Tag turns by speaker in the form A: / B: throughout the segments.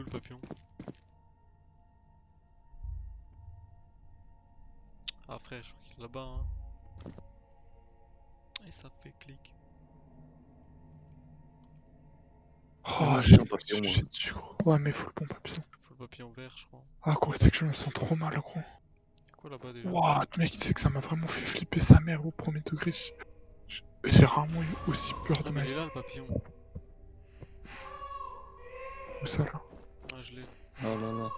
A: est où le papillon? Ah frère, je crois qu'il est là-bas hein. Et ça fait clic.
B: Oh,
C: Moi,
B: j'ai
C: un papillon, moi.
B: dessus, gros. Ouais, mais faut le bon papillon.
A: Faut le papillon vert, je crois.
B: Ah, gros, c'est que je me sens trop mal, gros.
A: Y'a quoi là-bas déjà?
B: Wouah, mec, tu sais que ça m'a vraiment fait flipper sa mère au premier degré. J'ai rarement eu aussi peur
A: Ah
B: de
A: mais
B: ma
A: il est
B: vie.
A: là le papillon.
B: Où ça, là?
A: Ah je l'ai.
C: Ah là là.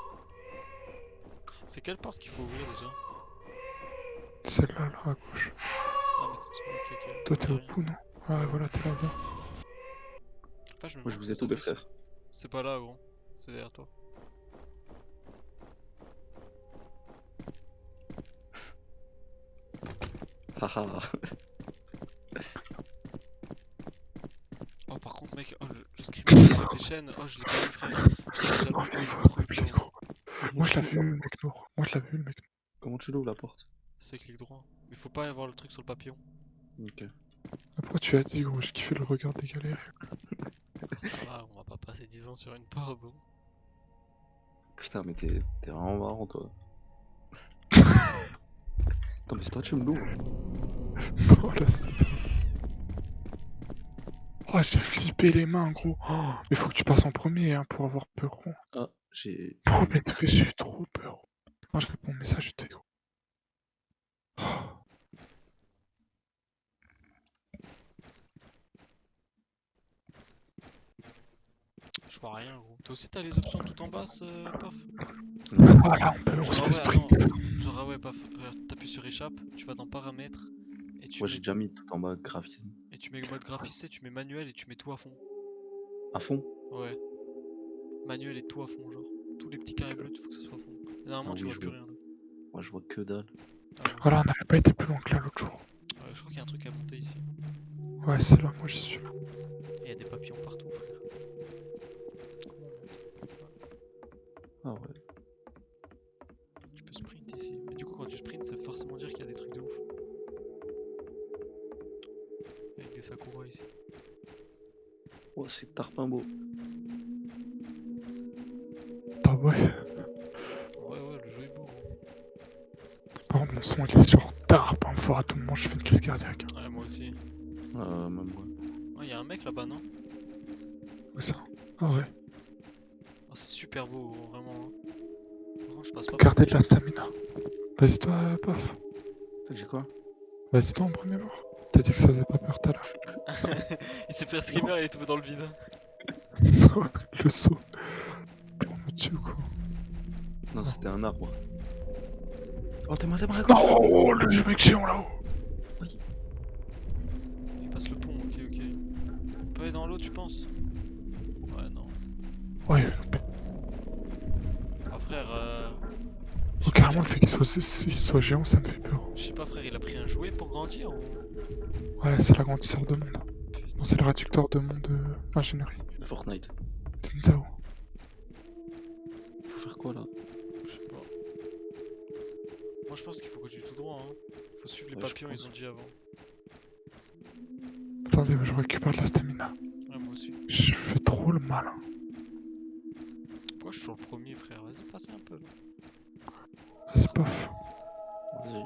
A: C'est quelle porte qu'il faut ouvrir déjà?
B: Celle-là, là, à gauche.
A: Ah mais ok ok.
B: Toi, t'es
A: Y'a
B: au
A: rien.
B: bout, non? Ouais, voilà, t'es là-bas.
A: Enfin je me
C: Moi,
A: demande
C: je
A: ce
C: vous
A: que
C: ai
A: ça
C: tout,
A: fait
C: frère.
A: C'est pas là gros. C'est derrière toi.
C: Haha.
A: Oh par contre mec, oh le script des chaînes, oh je l'ai pas vu frère. Je l'avais jamais
B: Oh,
A: vu,
B: c'est
A: il est
B: fou,
A: trop
B: oublie,
A: gros.
B: gros. Moi, je l'avais vu, le mec noir. Moi, je l'avais vu, le mec noir.
C: Comment tu l'ouvres la porte?
A: C'est clic droit. Mais faut pas avoir le truc sur le papillon.
C: Ok.
B: Après, tu as dit, gros, j'ai kiffé le regard des galères.
A: Ça va, on va pas passer 10 ans sur une porte. Donc.
C: Putain, mais t'es vraiment marrant, toi. Attends, mais c'est toi, tu me l'ouvres.
B: Oh, là, c'était... Oh, j'ai flippé les mains, gros. Oh, mais faut que tu passes en premier, hein, pour avoir peur, gros.
C: Ah, j'ai.
B: Oh, mais j'ai eu trop peur. Quand je réponds au message, je te dis, gros. Oh.
A: Je vois rien gros. Toi aussi t'as les options tout en bas, paf?
B: Ah, là, on
A: Genre
B: se
A: ah
B: peut
A: ouais, attends.
B: sprint.
A: Genre ah ouais, paf. Regarde, t'appuies sur échappe, tu vas dans paramètres. Et tu
C: Moi, j'ai
A: mets...
C: déjà mis tout en bas graphisme.
A: Et tu mets mode graphisme, tu mets manuel et tu mets tout à fond.
C: À fond?
A: Ouais. Manuel et tout à fond, genre. Tous les petits carrés bleus, il faut que ça soit à fond. Et normalement
C: Ah
A: tu
C: oui,
A: vois
C: je
A: plus
C: vois.
A: rien là.
C: Moi, je vois que dalle.
A: Ah, moi aussi.
B: Voilà, on n'avait pas été plus loin que là l'autre jour.
A: Ouais, je crois qu'il y a un truc à monter ici.
B: Ouais, c'est là, moi, j'y suis.
A: Et il y a des papillons partout, frère. Comment on monte?
C: Ah ouais.
A: Tu peux sprint ici. Mais du coup, quand tu sprints, ça veut forcément dire qu'il y a des trucs de ouf. Avec des sakuras ici.
C: Oh, c'est tarpin beau.
B: Ah ouais.
A: Ouais, ouais, le jeu est beau. Hein.
B: Par contre, mon son, il est genre tard, un fort à tout moment, je fais une crise cardiaque.
A: Ouais, moi aussi.
C: Même moi.
A: Ouais, y'a un mec là-bas, non?
B: Où ça? Ah ouais.
A: Oh, c'est super beau, gros, vraiment. Hein. Vraiment, je passe pas.
B: Gardez de la stamina. Vas-y, toi, paf.
C: T'as dit quoi?
B: Vas-y, toi en premier mort. T'as dit que ça faisait pas peur tout à l'heure.
A: Il s'est fait un screamer, il est tombé dans le vide.
B: Le saut. On me tue quoi.
C: Non, c'était un arbre. Oh, t'es à gauche.
B: Oh, le mec géant là-haut.
A: Il passe le pont, ok, ok. On peut aller dans l'eau, tu penses? Ouais, non.
B: Ouais,
A: Ah, frère,
B: oh, carrément, le fait qu'il soit géant, ça me fait peur.
A: je sais pas, frère, il a pris un jouet pour grandir ou.
B: Ouais, c'est l'agrandisseur de monde.
A: Putain.
B: Non, c'est le réducteur de monde ingénierie.
C: De Fortnite.
B: Tenzao.
C: Faut faire quoi là?
A: Je sais pas. Moi je pense qu'il faut continuer tout droit. Hein. Faut suivre les
C: Ouais, je
A: papillons,
C: pense.
A: ils ont dit avant.
B: Attendez, je récupère de la stamina.
A: Ouais, moi aussi.
B: Je fais trop le malin.
A: Pourquoi je suis sur le premier, frère? Vas-y, passez un peu là.
B: Vas-y, paf.
C: Vas-y.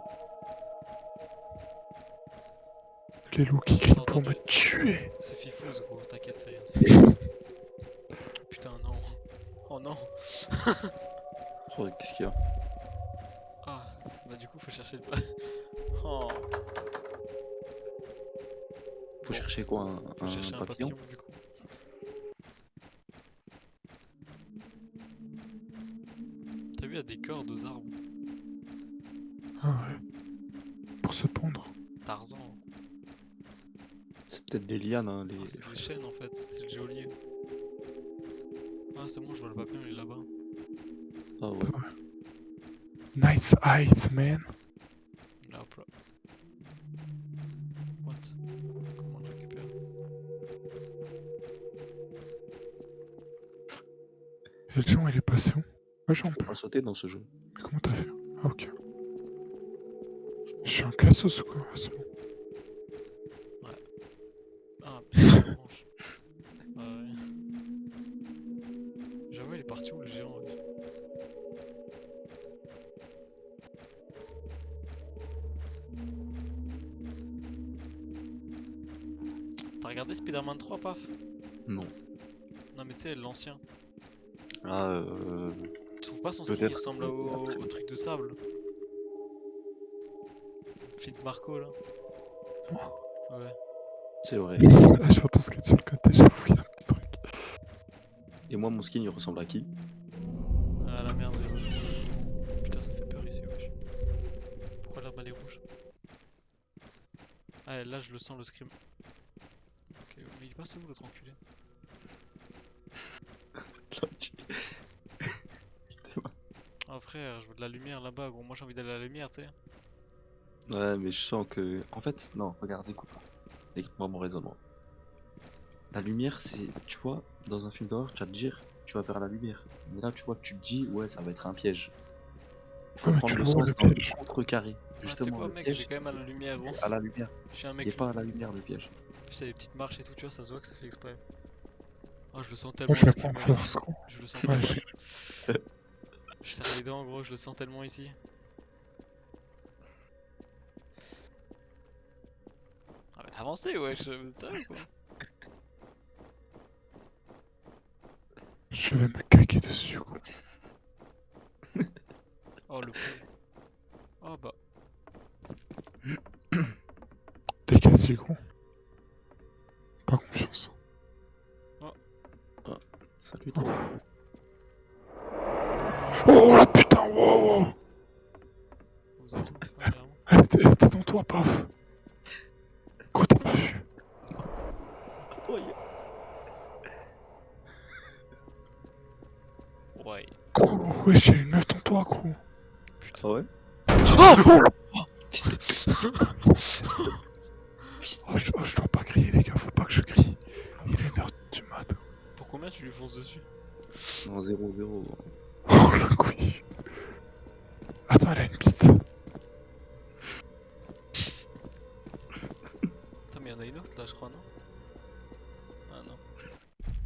B: Les loups qui crient
A: T'as
B: pour me
A: entendu?
B: tuer.
A: C'est Fifouze, gros, t'inquiète, c'est rien, c'est Fifouze. Putain, non. Oh non.
C: Oh, qu'est-ce qu'il y a?
A: Ah, bah du coup, faut chercher le pas. Oh.
C: Faut
A: Bon,
C: chercher quoi?
A: faut chercher un papillon du coup. T'as vu, il y a des cordes aux arbres.
B: Ah ouais. Pour se pondre.
A: Tarzan.
C: C'est peut-être des lianes, hein, les.
A: Ah, c'est des chaînes en fait, c'est le géolier. Ah, c'est bon, je vois le papillon, il est là-bas.
C: Ah ouais.
B: Nice eyes, man.
A: Là, hop là. What? Comment on le récupère?
B: Et le géant, il est passé où? Ouais, j'en
C: Tu peux
B: peux.
C: pas sauter dans ce jeu.
B: Mais comment t'as fait? Ah, ok. Je suis un cassos ou quoi? Ah, c'est bon.
A: Ah, putain, la branche. Ouais. J'avoue, il est parti où regardé Spider-Man 3, paf?
C: Non.
A: Non mais tu sais, l'ancien.
C: Ah,
A: Tu trouves pas son skin, il
C: peut-être.
A: ressemble au truc de sable? Flint Marco là. Ouais.
C: C'est vrai.
B: Là, je vois ton skin sur le côté, j'avoue, il y a un petit truc.
C: Et moi, mon skin, il ressemble à qui?
A: Ah la merde, putain, ça fait peur ici, wesh. Pourquoi l'herbe elle est rouge? Ah, là je le sens le scream. Ok, mais il passe où l'autre enculé? Oh frère, je veux de la lumière là-bas, gros. Moi j'ai envie d'aller à la lumière, tu sais.
C: Ouais, mais je sens que. En fait, non, regarde, écoute. Écoute-moi mon raisonnement. La lumière, c'est. Tu vois, dans un film d'horreur, tu vas te dire, tu vas vers la lumière. Mais là, tu vois, tu te dis, ouais, ça va être un piège. Il faut
B: Ouais, mais
C: prendre
B: tu
C: le
B: le vois,
C: sens
B: le
C: dans le
B: piège.
C: contrecarré.
A: Ah, tu sais
C: Justement,
A: quoi,
C: le
A: mec, je vais
C: piège,
A: quand même à la lumière, gros.
C: c'est à la lumière.
A: Je suis un
C: Il est
A: mec.
C: pas à la lumière, le piège.
A: En plus, il y a des petites marches et tout, tu vois, ça se voit que ça fait exprès. Oh, je le sens
B: Moi,
A: tellement
B: je
A: le
B: l'ai pas en
A: screamer ici.
B: force, gros.
A: Je le sens
B: Ouais,
A: tellement.
B: j'ai-
A: Je serre les dents, gros, je le sens tellement ici. Ah, mais avancez, wesh, vous êtes sérieux quoi?
B: Je vais me caquer dessus, gros.
A: Oh, le pauvre. Oh bah.
B: T'es cassé, gros. Pas confiance.
C: Salut, toi.
B: Oh la putain, wow, wow.
A: Vous êtes où? Ah, derrière moi.
B: Elle était dans toi, paf. Gros, t'as pas vu.
A: Ouais.
B: Gros, wesh, y'a une meuf dans toi, gros.
C: Ah ouais?
B: Oh, je dois pas crier, les gars, faut pas que je crie. Il est 1h du mat.
A: Pour combien tu lui fonces dessus?
C: Non, 0-0.
B: Oh le couille. Attends, elle a une bite.
A: Attends, mais y'en a une autre là, je crois, non? Ah non.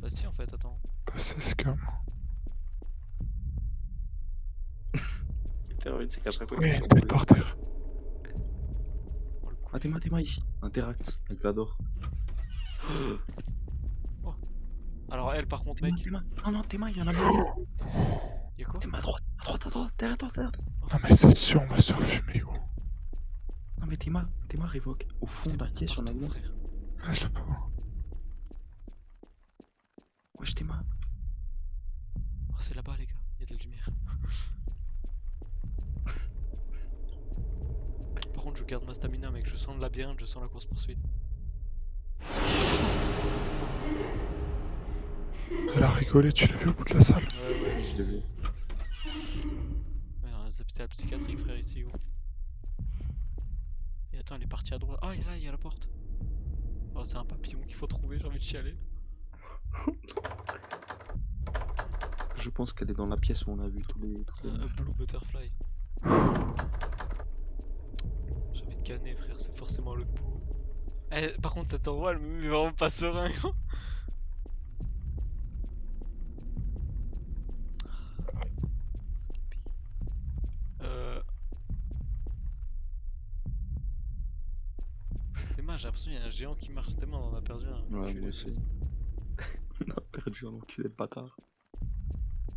A: Bah si, en fait, attends.
B: Bah, c'est ce que.
C: C'est qu'à chaque fois
B: Oui, il y a une tête par terre.
A: Oh, le
C: Ah,
A: couille.
C: t'es ici. Interact avec l'adore.
A: Alors, elle, par contre, mec.
C: Non, non, Théma, il y en a marre.
A: Y'a quoi?
C: Théma, à droite, derrière toi, derrière toi.
B: Non, mais c'est sûr, on va se faire fumer, gros.
C: Non, mais Théma révoque. Au fond de la pièce, il y en a une autre.
A: frère.
B: Ah, je l'ai pas vu.
C: Wesh, Théma.
A: Oh, c'est là-bas, les gars. Y'a de la lumière. Par contre, je garde ma stamina, mec. Je sens le labyrinthe, je sens la course-poursuite.
B: Elle a rigolé, tu l'as vu au bout de la salle.
A: Ouais,
C: Je l'ai vu.
A: Ouais, dans un hôpital psychiatrique, frère, ici, gros. Et attends, elle est partie à droite. Ah, là, il y a la porte. Oh, c'est un papillon qu'il faut trouver, j'ai envie de chialer.
C: Je pense qu'elle est dans la pièce où on a vu tous les.
A: Blue Butterfly. J'ai envie de canner, frère, c'est forcément l'autre bout. Eh, par contre, cet endroit, elle me met vraiment pas serein, gros. Théma, j'ai l'impression qu'il y a un géant qui marche. Théma, on en a perdu un.
C: Ouais,
A: enculé.
C: moi aussi. On a perdu un enculé de bâtard.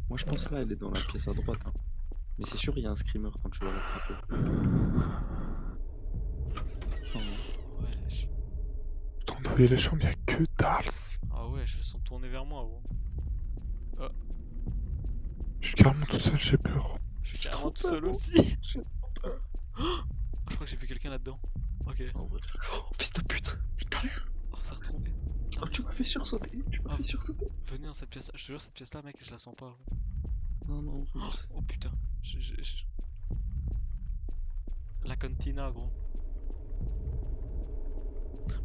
C: Moi, je pense là, elle est dans la pièce à droite. Hein. Mais c'est sûr, il y a un screamer quand tu vas l'attraper.
A: Wesh.
B: Putain, on voyait les chambres, y'a que dalle.
A: Ah ouais, je sens tourner vers moi, gros.
B: Je suis carrément tout seul, j'ai peur.
A: Je suis
C: J'ai
A: carrément
C: trop
A: tout seul
C: peur,
A: aussi.
C: J'ai
A: Je crois que j'ai vu quelqu'un là-dedans. Ok.
C: Oh, ouais. Oh, fils de pute. Putain.
A: Oh, ça retrouvé.
C: Oh, tu m'as fait sursauter.
A: Ah.
C: fait sursauter.
A: Venez dans cette pièce. Je te jure, cette pièce-là, mec, je la sens pas. Gros.
C: Non, non, je sais.
A: Oh putain. La cantina, gros.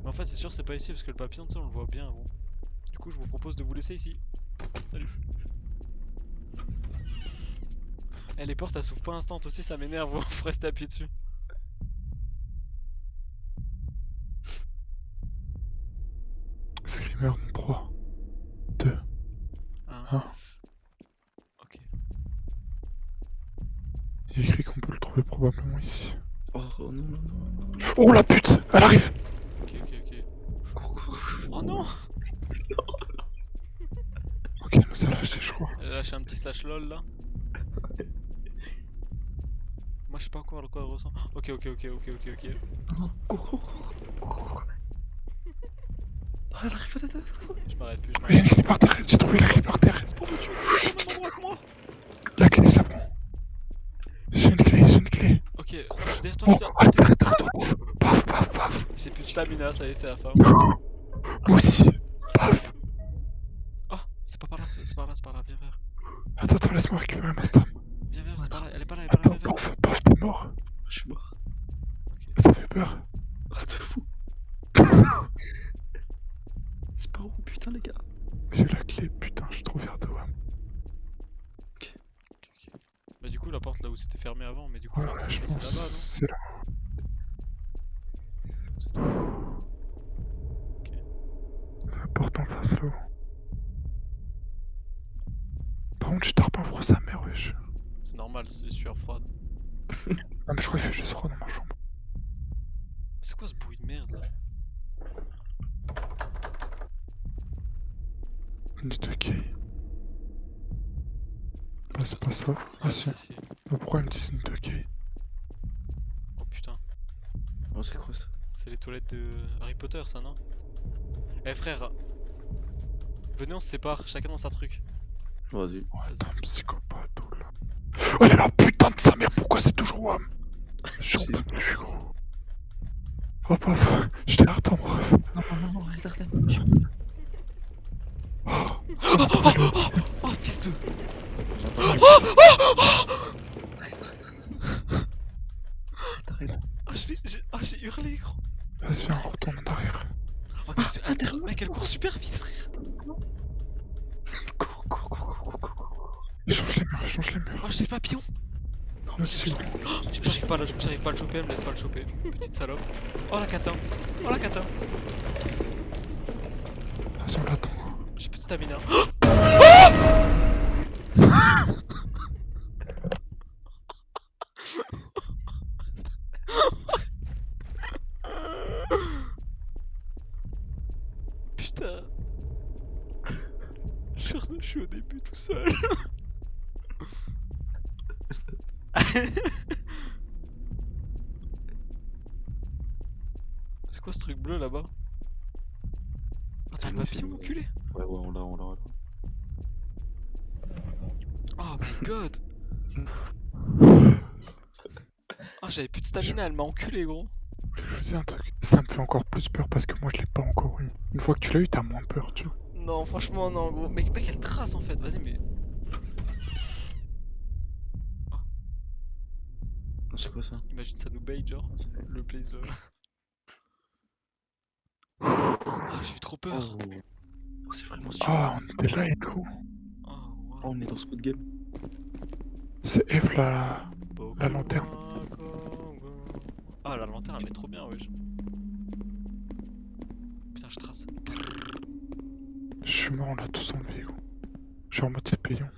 A: Mais en fait, c'est sûr, c'est pas ici parce que le papillon, tu sais, on le voit bien, gros. Du coup, je vous propose de vous laisser ici. Salut. Eh, les portes, elles s'ouvrent pas instant aussi, ça m'énerve, gros. Faut rester appuyé dessus.
B: Screamer en 3, 2,
A: Hein.
B: 1.
A: Ok.
B: Il y a écrit qu'on peut le trouver probablement ici.
C: Oh, non, non, non, non, non.
B: Oh la pute, elle arrive.
A: Ok.
C: Cours, cours, cours.
A: Oh non!
B: nous a lâché, je crois.
A: Elle a lâché un petit slash lol là. Moi je sais pas quoi elle ressent. Ok.
C: Non, cours. Ah, elle arrive, attends.
A: Je m'arrête plus,
B: Il y a une clé par terre, j'ai trouvé la clé par terre.
A: C'est pour me tuer, je suis au même endroit que moi.
B: La clé, je la prends. J'ai une clé.
A: Ok, je suis derrière toi,
B: Oh, attends, paf.
A: J'ai plus de stamina, ça y est, c'est la fin.
B: Moi aussi. Paf.
A: Oh, c'est pas par là, c'est par là, viens.
B: Attends, laisse-moi récupérer ma stam.
A: Viens, c'est par là, elle est pas là,
B: Attends,
A: viens.
B: paf, t'es mort.
C: Je suis mort.
B: Ça fait peur.
C: Ah, de fou. C'est pas où, putain, les gars.
B: J'ai eu la clé, putain, je suis trop fier de moi.
A: Ok. Bah du coup la porte là où c'était fermé avant, mais du coup
B: Ouais,
A: faut
B: je
A: passer
B: pense.
A: là-bas, non?
B: C'est là.
A: C'est tout.
B: La porte en face là-haut. Par contre, j'ai tard pas froid sa mère, wesh.
A: C'est normal, c'est sueur froide.
B: Non, mais je crois qu'il fait juste froid dans ma chambre.
A: C'est quoi ce bruit de merde là?
B: Une ok. Bah, c'est pas ça. Ah, si.
A: si.
B: Mais pourquoi ils me disent une ok?
A: Oh putain.
C: Oh, c'est quoi ça?
A: C'est les toilettes de Harry Potter ça, non? Eh frère, venez on se sépare, chacun dans sa truc.
C: Vas-y.
B: Ouais, t'es un psychopathe, tout là. Oh, elle est là, putain de sa mère, pourquoi c'est toujours WAM? J'en peux plus, gros. Hop, je t'ai attends, bref.
C: Non, arrête.
A: Oh fils de...
C: Arrête.
A: J'ai hurlé gros.
B: Vas-y, viens, retourne en arrière.
A: Oh mec elle court super vite frère.
C: Cours.
B: Il change les murs.
A: Oh j'ai le papillon.
B: Moi aussi.
A: J'arrive pas à le choper, elle me laisse pas le choper. Petite salope. Oh la catin.
B: Vas-y, on l'attend.
A: J'ai plus de stamina. Putain. Je suis au début tout seul. C'est quoi ce truc bleu là-bas? Oh t'as le papillon enculé?
C: Ouais, on l'a.
A: Oh my god. Oh j'avais plus de stamina, elle m'a enculé gros.
B: Je vous dis un truc, ça me fait encore plus peur parce que moi je l'ai pas encore eu. Une fois que tu l'as eu, t'as moins peur, tu vois.
A: Non franchement non gros. Mec elle trace en fait, vas-y mais...
C: C'est quoi ça?
A: Imagine ça nous bait genre. Le place de... Ah j'ai eu trop peur.
C: Oh, c'est vraiment stylé.
B: Ah, on était là et tout.
A: Oh wow.
C: Oh, on est dans Squid Game.
B: C'est F la lanterne.
A: Ah la lanterne elle met trop bien wesh. Putain je trace.
B: Je suis mort, on l'a tous enlevé, gros. Je suis en mode c'est payant.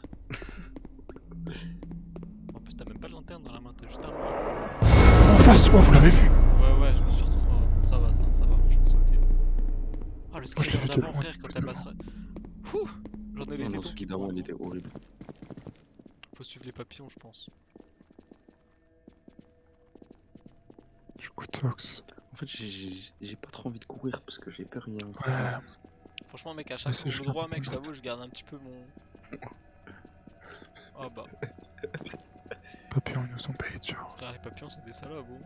A: En plus t'as même pas de lanterne dans la main, t'as juste un loin.
B: En face, oh, vous l'avez vu?
A: Ouais je me suis retourné. Oh, ça va franchement c'est ok. Ah le
B: je l'ai
A: screener
B: vu de
A: d'avant
B: loin,
A: frère quand elle m'a... Ouh. J'en ai les
C: Non,
A: tétons
C: celui
A: qui
C: d'avant,
A: courent.
C: il était horrible.
A: Faut suivre les papillons je pense.
B: Du coup, Tox.
C: En fait, j'ai pas trop envie de courir parce que j'ai peur il y a un truc.
B: Ouais.
A: Franchement mec à chaque
B: c'est
A: tour de droit mec je t'avoue je garde un petit peu mon... Ah bah
B: Papillon, ils nous ont payé, tu vois.
A: frère les papillons c'est des salopes gros.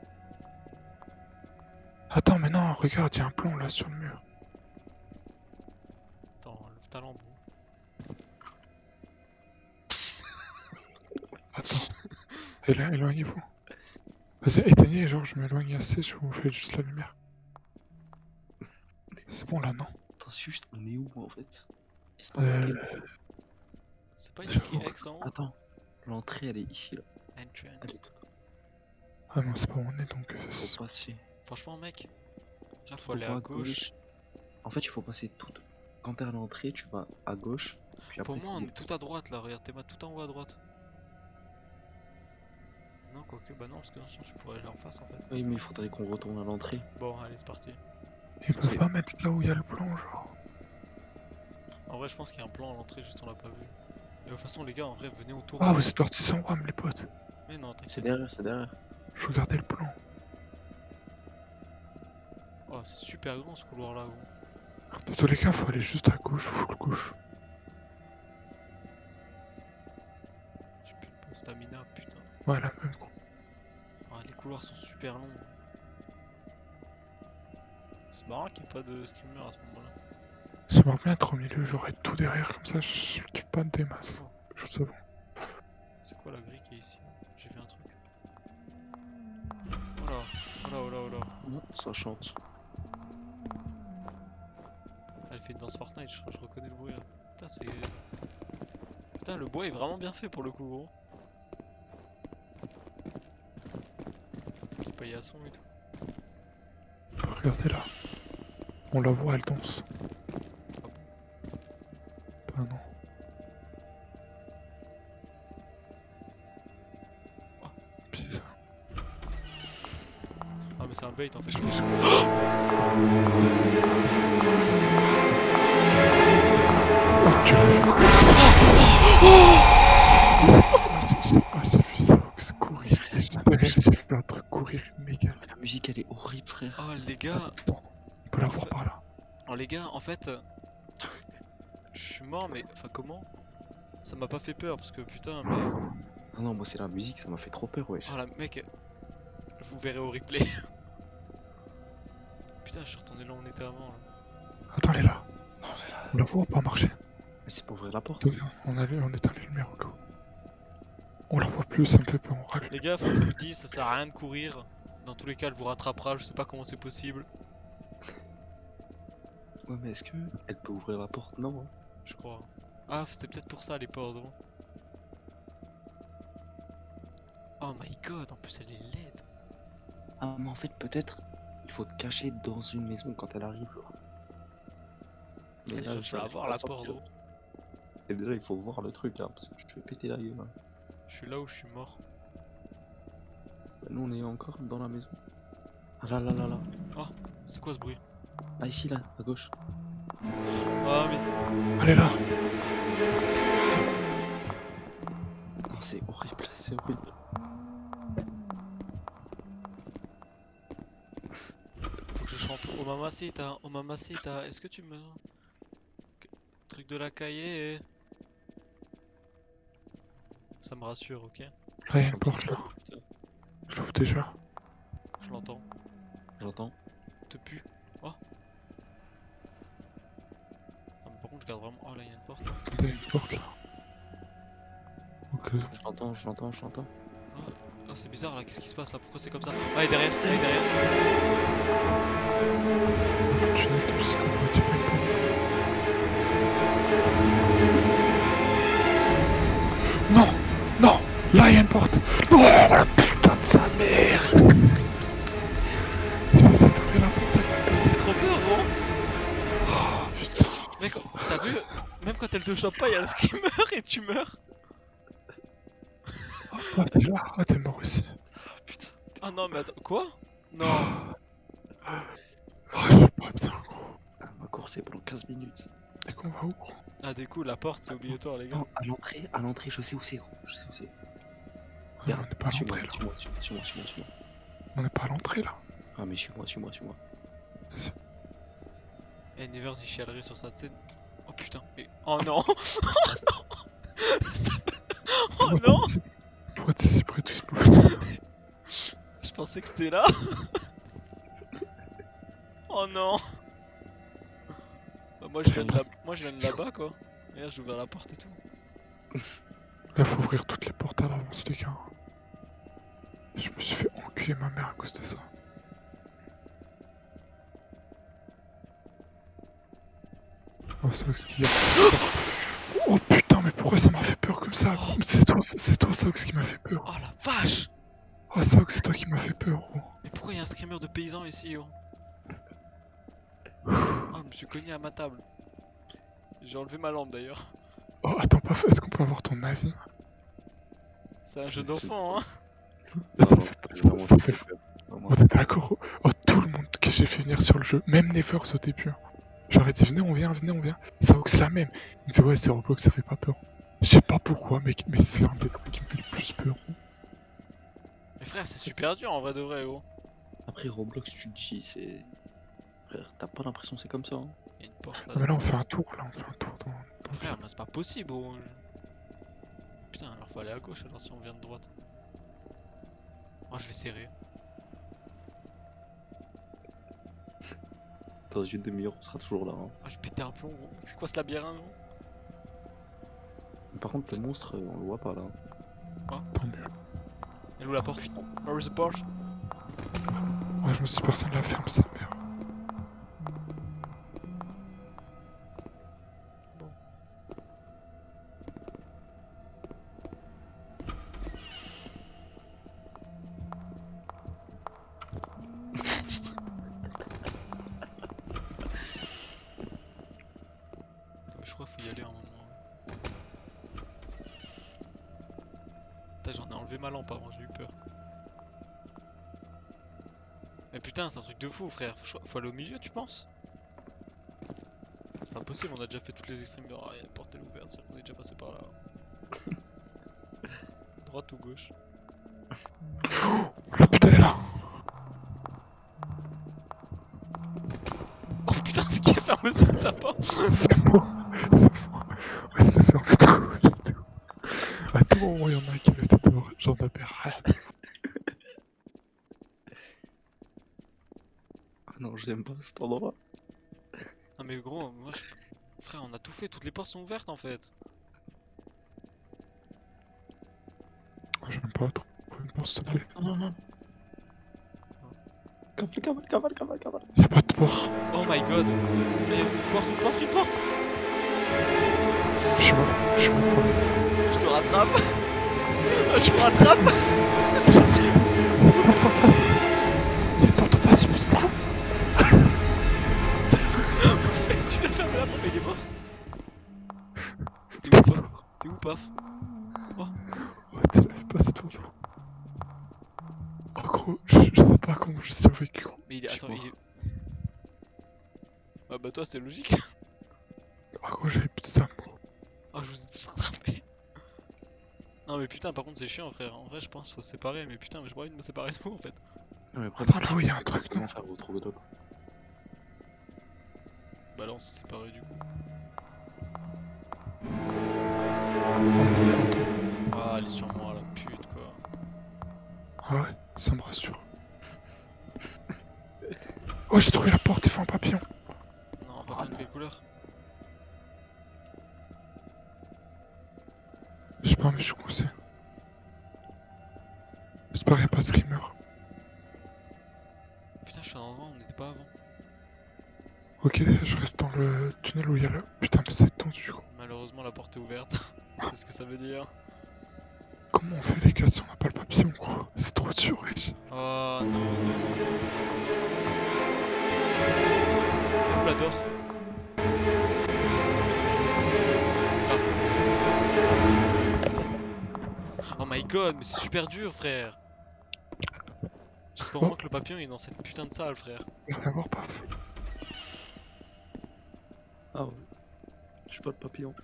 B: Attends, mais non, regarde, y'a un plan là sur le mur.
A: Attends lève ta lampe gros.
B: Attends. Éloignez-vous. Vas-y, éteignez, genre je m'éloigne assez, je vous fais juste la lumière. C'est bon là, non?
C: Attends, c'est juste, on est où en fait?
A: C'est pas écrit X en haut?
C: Attends, l'entrée elle est ici là.
A: Entrance.
B: Ah non, c'est pas où on est donc.
C: Faut passer.
A: Franchement mec, là faut
C: On
A: aller
C: va
A: à gauche.
C: En fait, il faut passer tout. Quand t'es à l'entrée, tu vas à gauche. Puis
A: Pour
C: après,
A: moi on est tout à droite là, regarde t'es tout en haut à droite. Non quoique, bah non parce que sinon tu pourrais aller en face en fait.
C: Oui, mais il faudrait qu'on retourne à l'entrée.
A: Bon allez c'est parti.
B: Ils peuvent pas mettre là où y'a le plan, genre.
A: En vrai vrai, je pense qu'il y a un plan à l'entrée, juste on l'a pas vu. Et de toute façon, les gars, en vrai, venez autour.
B: Ah, vous êtes partis sans WAM, les potes.
A: Mais non,
C: C'est
A: t'inquiète.
C: derrière, c'est derrière.
B: Je regardais le plan.
A: Oh, c'est super grand ce couloir là, gros.
B: Dans tous les cas, faut aller juste à gauche, full gauche.
A: J'ai plus de bon stamina, putain.
B: Ouais, la même, gros.
A: Ah, les couloirs sont super longs. C'est marrant qu'il n'y ait pas de screamer à ce moment-là.
B: J'aimerais bien être au milieu, j'aurais tout derrière, comme ça, je kiffe pas des masses. Je sais bon.
A: C'est quoi la grille qui est ici? J'ai vu un truc. Oh là, oh là, oh là, oh là.
C: Non, ça chante.
A: Elle fait une danse Fortnite, je reconnais le bruit là. Putain, c'est. Putain, le bois est vraiment bien fait pour le coup, gros. Petit paillasson et tout.
B: Regardez là. On la voit, elle danse.
A: Ah bon?
B: Bah non.
A: Oh.
B: Bizarre.
A: Ah, mais c'est un bait en fait.
B: Je
A: je
B: me
A: pense.
B: suis- Oh, tu l'as vu. J'ai vu ça, Ox courir. Juste derrière, j'ai vu un truc courir méga.
C: La musique elle est horrible, frère.
A: Oh, les gars.
B: Attends, on peut la voir par là.
A: Oh, les gars, en fait. Je suis mort, mais. Enfin, comment? Ça m'a pas fait peur parce que putain, mais.
C: Ah non, moi c'est la musique, ça m'a fait trop peur, wesh.
A: Oh la mec. Vous verrez au replay. Putain, je suis retourné là où on était avant là.
B: Attends, elle est là.
C: Non, c'est là.
B: On la voit ou pas marcher?
C: Mais c'est pour ouvrir la porte.
B: Attends, viens, on éteint les lumières au cas où. On la voit plus, ça me fait peur, on rallume.
A: Les gars, faut que je vous le dise, ça sert à rien de courir. Dans tous les cas, elle vous rattrapera, je sais pas comment c'est possible.
C: Ouais, mais est-ce que elle peut ouvrir la porte? Non. Hein.
A: Je crois. Ah, c'est peut-être pour ça les portes, gros. Oh my god, en plus elle est laide.
C: Ah, mais en fait, peut-être il faut te cacher dans une maison quand elle arrive, genre. Mais
A: Je vais la voir la porte, gros.
C: Et déjà, il faut voir le truc, hein, parce que je vais péter la gueule. Hein.
A: Je suis là où je suis mort.
C: Bah, nous, on est encore dans la maison. Ah là, là, là, là.
A: C'est quoi ce bruit?
C: Là, ici, là, à gauche.
A: Ah, mais.
B: Elle est là.
C: Non, c'est horrible, c'est horrible.
A: Faut que je chante Oh mamacita, oh mamacita. Est-ce que tu me. Truc de la cahier. Ça me rassure, ok?
B: Là, il y a une porte là. Je l'ouvre déjà.
A: Je l'entends.
C: J'entends.
A: Te pue. Oh. Ah, mais par contre, je garde vraiment. Oh là, il y a une porte là.
B: Il y a une porte là. Ok.
C: J'entends.
A: Oh, c'est bizarre là, qu'est-ce qui se passe là? Pourquoi c'est comme ça? Ah, elle est derrière, elle est derrière.
B: Tu n'es ton psychopathe, il même pas. Non! Non! Là, il y a une porte! Oh la putain de sa mère! J'essaie d'ouvrir la porte.
A: Ça fait trop peur, gros!
B: Oh putain!
A: Mec, t'as vu? Même quand elle te chope pas, il y a le screamer et tu meurs.
B: Oh, t'es là? Oh, t'es mort aussi.
C: Putain.
A: Ah non, mais attends, quoi? Non.
B: Oh, je suis pas bien, gros.
C: Ah, ma course c'est pendant 15 minutes.
B: T'es qu'on va où, gros?
A: Ah, du coup, la porte, c'est obligatoire, les gars.
C: Non, à l'entrée, je sais où c'est, gros. Je sais où c'est.
B: Ah, on n'est pas à
C: suis-moi,
B: l'entrée là.
C: suis-moi.
B: On n'est pas à l'entrée là.
C: Ah, mais suis-moi.
B: Vas-y.
A: Eh, Nevers, il chialerait sur sa scène. Oh putain, mais. Oh non! Oh non!
B: Pourquoi t'es si près de ce
A: Je pensais que c'était là. Oh non! Bah, moi, je viens de là-bas, quoi. Regarde, j'ai ouvert la porte et tout.
B: Là, faut ouvrir toutes les portes à l'avance, les gars. Je me suis fait enculer ma mère à cause de ça. Oh, Sox qui a... Oh putain, mais pourquoi ça m'a fait peur comme ça, gros? C'est toi, Sox, qui m'a fait peur.
A: Oh la vache!
B: Oh, Sox, c'est toi qui m'as fait peur, gros.
A: Mais pourquoi il y a un screamer de paysan ici, oh? Oh, je me suis cogné à ma table. J'ai enlevé ma lampe d'ailleurs.
B: Oh, attends, pas est-ce qu'on peut avoir ton avis?
A: C'est un jeu d'enfant, hein?
B: Ça fait...
C: Vraiment,
B: On est d'accord. Oh, tout le monde que j'ai fait venir sur le jeu, même Nevers au début. J'aurais dit venez, on vient, venez, on vient. Saox la même. Il me disait ouais, c'est Roblox, ça fait pas peur. Je sais pas pourquoi, mec, mais c'est un des trucs qui me fait le plus peur.
A: Mais frère, c'est super dur en vrai de vrai, gros.
C: Après Roblox, tu te dis, c'est. Frère, t'as pas l'impression que c'est comme ça, hein.
A: Il y a une porte là.
B: Ah, mais là, on fait un tour, là, on fait un tour dans le
A: Frère, mais c'est pas possible, gros. Putain, alors faut aller à gauche alors si on vient de droite. Oh, je vais serrer.
C: Dans une demi-heure, on sera toujours là, hein.
A: Ah, je vais péter un plomb, gros. C'est quoi ce labyrinthe, gros?
C: Mais par contre, le monstre, on le voit pas là.
B: tant mieux.
A: Elle est où la porte? Where is the port?
B: Ouais, je me suis dit, personne la ferme, sa mère.
A: Attends, mais je crois qu'il faut y aller à un moment. Putain, j'en ai enlevé ma lampe avant, j'ai eu peur. Mais putain, c'est un truc de fou, frère. Faut aller au milieu, tu penses? C'est pas possible, on a déjà fait toutes les extrémités. Oh, la porte elle est ouverte, c'est-à-dire qu'on est déjà passé par là. Droite ou gauche?
B: La putain, elle est là.
A: Oh putain, c'est qui a fermé sa porte?
B: C'est moi. C'est moi. Ouais, je l'ai fermé tout. Attends, il y en a un qui est resté dehors. J'en avais rien.
C: Ah non, j'aime pas cet endroit.
A: Non mais gros, moi je... Frère, on a tout fait, toutes les portes sont ouvertes en fait.
B: Je n'aime pas trop une porte, s'il te plaît.
C: Non, non, non. Cavale.
B: Y'a pas de porte.
A: Oh my god. Mais une porte.
B: Je suis mort.
A: Je le rattrape. Je me rattrape.
B: Y'a une porte en face, putain.
A: Tu l'as fermé la porte, mais il est mort. T'es où pas? T'es où paf?
B: Ouais, tu l'avais pas, c'est toi. Oh gros, je sais pas comment j'ai survécu, gros.
A: Mais il est...
C: Je suis
A: Attends, il
C: mort.
A: est... Ah bah toi c'est logique.
B: Oh gros, j'avais plus de ça, gros.
A: Oh je vous ai tous rattrapé. Non mais putain par contre c'est chiant frère. En vrai je pense qu'il faut se séparer. Mais putain mais j'ai pas envie de me séparer de vous en fait.
C: Non, mais après,
B: Attends, là où il y a un truc, non?
C: comment faire vous trouver d'autres?
A: Bah là on s'est séparés du coup. Ah elle est sur moi la pute quoi.
B: Ah ouais, ça me rassure. Oh, j'ai trouvé la porte, il fait un papillon.
A: Non pas de quelle couleur?
B: Je sais pas, mais je suis coincé. J'espère qu'il y a pas de screamer.
A: Putain je suis à un endroit où on n'était pas avant.
B: Ok, je reste dans le tunnel où il y a le... Putain, mais c'est tendu, gros.
A: Malheureusement la porte est ouverte. C'est ce que ça veut dire.
B: Comment on fait les gars si on n'a pas le papillon, gros? C'est trop dur, wesh.
A: Oh non. On l'adore. Oh my god, mais c'est super dur, frère. J'espère au moins que le papillon est dans cette putain de salle, frère.
B: Rien à voir, paf.
C: Ah ouais. Je suis pas le papillon.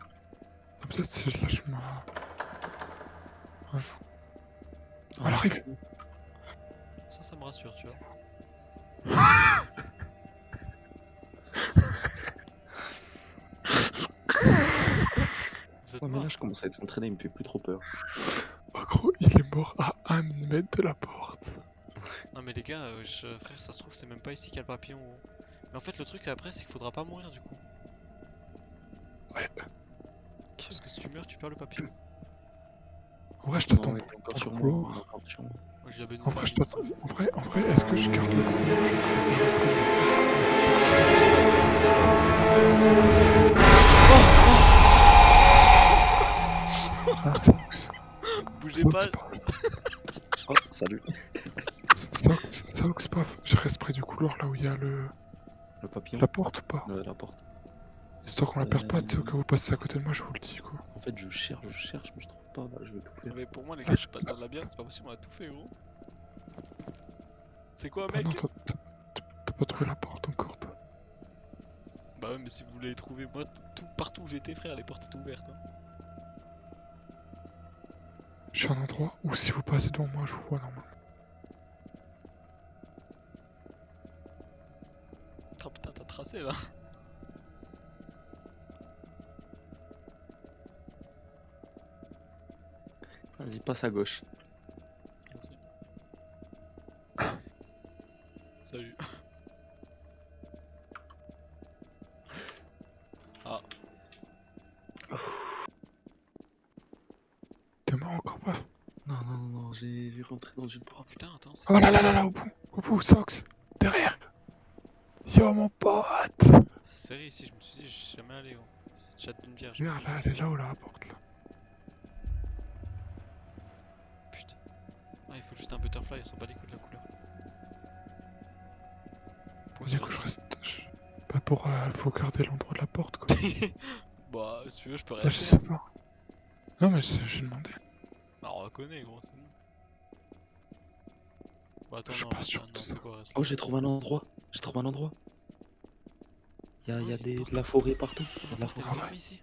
B: Ah, peut-être si je lâche ma... Ouais.
C: Ah,
B: Elle arrive.
A: Ça me rassure, tu vois. Vous êtes
C: Ouais, mais
A: mort.
C: là, je commence à être entraîné, il me fait plus trop peur.
B: Oh gros, il est mort à 1 mm de la porte.
A: Non mais les gars, frère, ça se trouve c'est même pas ici qu'il y a le papillon. Mais en fait le truc après c'est qu'il faudra pas mourir du coup.
B: Ouais.
A: Parce que si tu meurs tu perds le papillon.
B: En vrai, je
C: Non,
B: t'attends.
C: il est encore
B: dans
C: sur
B: le
C: moi.
B: couloir.
C: Il est encore sur moi.
A: Moi j'ai la bonne
B: En vrai, je
A: vitamine.
B: t'attends. En vrai, est-ce que je garde le couloir? Je reste Ah, Saox.
A: Bougez
B: Saox,
A: pas.
B: paf.
C: Oh, salut.
B: Saox, paf. Je reste près du couloir là où il y a
C: Le papillon.
B: la porte ou pas?
C: La porte.
B: Histoire qu'on la perde pas, tu sais, au cas où vous passez à côté de moi, je vous le dis quoi.
C: En fait, je cherche, mais je trouve pas. Là, je vais tout faire.
A: Mais pour moi les gars je suis pas dans le labyrinthe, c'est pas possible, on a tout fait gros. C'est quoi
B: Ah
A: mec?
B: non, t'as pas trouvé la porte encore, toi.
A: Bah ouais, mais si vous l'avez trouvé, moi, partout où j'étais, frère, les portes étaient ouvertes. Hein.
B: Je suis à un endroit où si vous passez devant moi, je vous vois normalement.
A: Oh putain, t'as tracé là.
C: Vas-y, passe à gauche.
A: Merci. Salut. Ah,
B: T'es mort encore pas?
C: Non, non, non, non, j'ai rentré dans une
A: oh
C: porte.
A: putain, attends, c'est
B: Oh là
A: serré.
B: là là là, au bout, Sox, derrière. Yo mon pote.
A: C'est serré ici, je me suis dit, je suis jamais allé. Gros. C'est le chat d'une vierge.
B: Regarde là, elle est là où la porte là.
A: Putain. Ah, il faut juste un butterfly, on s'en bat les couilles de la couleur. Pourquoi
B: Du
A: tu
B: coup, je
A: restes
B: reste. Pas pour. Faut garder l'endroit de la porte quoi.
A: ici? Bah, si tu veux, je peux
B: Bah, je
A: rester.
B: sais
A: Hein.
B: pas. Non, mais j'ai demandé.
A: Bah, on reconnaît, gros, c'est bon. Bah, attends,
B: Je suis
A: non,
B: pas sûr
A: non,
B: de
A: tu
B: ça.
A: sais quoi, reste
C: Oh,
A: là.
C: j'ai trouvé un endroit. J'ai trouvé un endroit. Il y a,
A: Oui,
C: de la forêt partout.
A: Oh,
C: Y a
A: la
C: de la
A: porte elle est
C: forêt.
A: fermée ici.